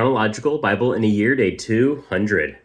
Chronological Bible in a Year, Day 200.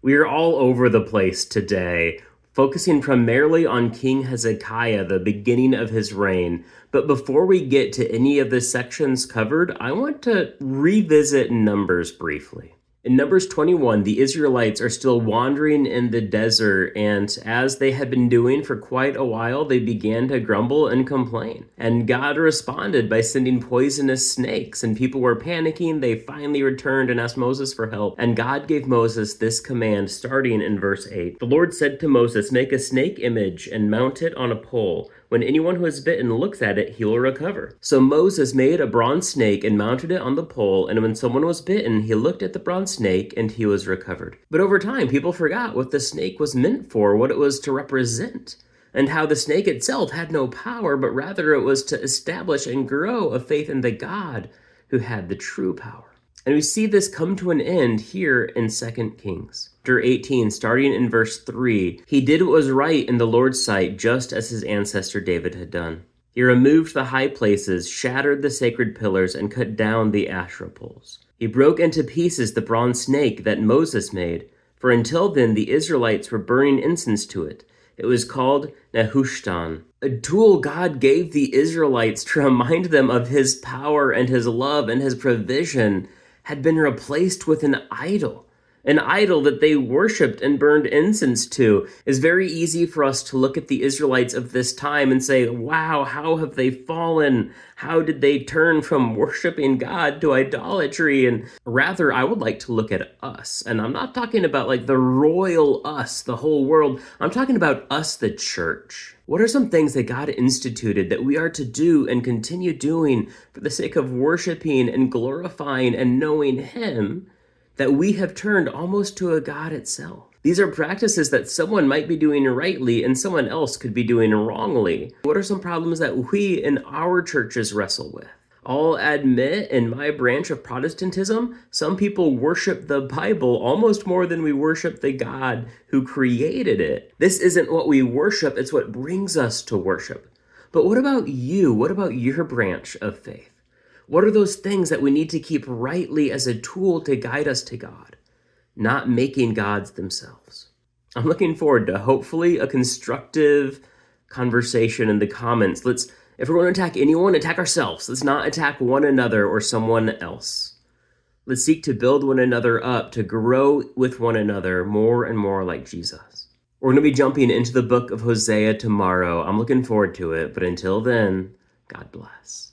We are all over the place today, focusing primarily on King Hezekiah, the beginning of his reign. But before we get to any of the sections covered, I want to revisit Numbers briefly. In Numbers 21, the Israelites are still wandering in the desert, and as they had been doing for quite a while, they began to grumble and complain. And God responded by sending poisonous snakes, and people were panicking. They finally returned and asked Moses for help, and God gave Moses this command starting in verse 8. The Lord said to Moses, "Make a snake image and mount it on a pole. When anyone who is bitten looks at it, he will recover." So Moses made a bronze snake and mounted it on the pole, and when someone was bitten, he looked at the bronze snake and he was recovered. But over time, people forgot what the snake was meant for, what it was to represent, and how the snake itself had no power, but rather it was to establish and grow a faith in the God who had the true power. And we see this come to an end here in 2 Kings. Chapter 18, starting in verse 3, he did what was right in the Lord's sight, just as his ancestor David had done. He removed the high places, shattered the sacred pillars, and cut down the Asherah poles. He broke into pieces the bronze snake that Moses made, for until then the Israelites were burning incense to it. It was called Nehushtan, a tool God gave the Israelites to remind them of his power and his love and his provision, had been replaced with an idol that they worshipped and burned incense to. It's very easy for us to look at the Israelites of this time and say, wow, how have they fallen? How did they turn from worshiping God to idolatry? And rather, I would like to look at us. And I'm not talking about like the royal us, the whole world. I'm talking about us, the church. What are some things that God instituted that we are to do and continue doing for the sake of worshiping and glorifying and knowing Him, that we have turned almost to a God itself? These are practices that someone might be doing rightly and someone else could be doing wrongly. What are some problems that we in our churches wrestle with? I'll admit, in my branch of Protestantism, some people worship the Bible almost more than we worship the God who created it. This isn't what we worship, it's what brings us to worship. But what about you? What about your branch of faith? What are those things that we need to keep rightly as a tool to guide us to God, not making gods themselves? I'm looking forward to hopefully a constructive conversation in the comments. If we're going to attack anyone, attack ourselves. Let's not attack one another or someone else. Let's seek to build one another up, to grow with one another more and more like Jesus. We're going to be jumping into the book of Hosea tomorrow. I'm looking forward to it, but until then, God bless.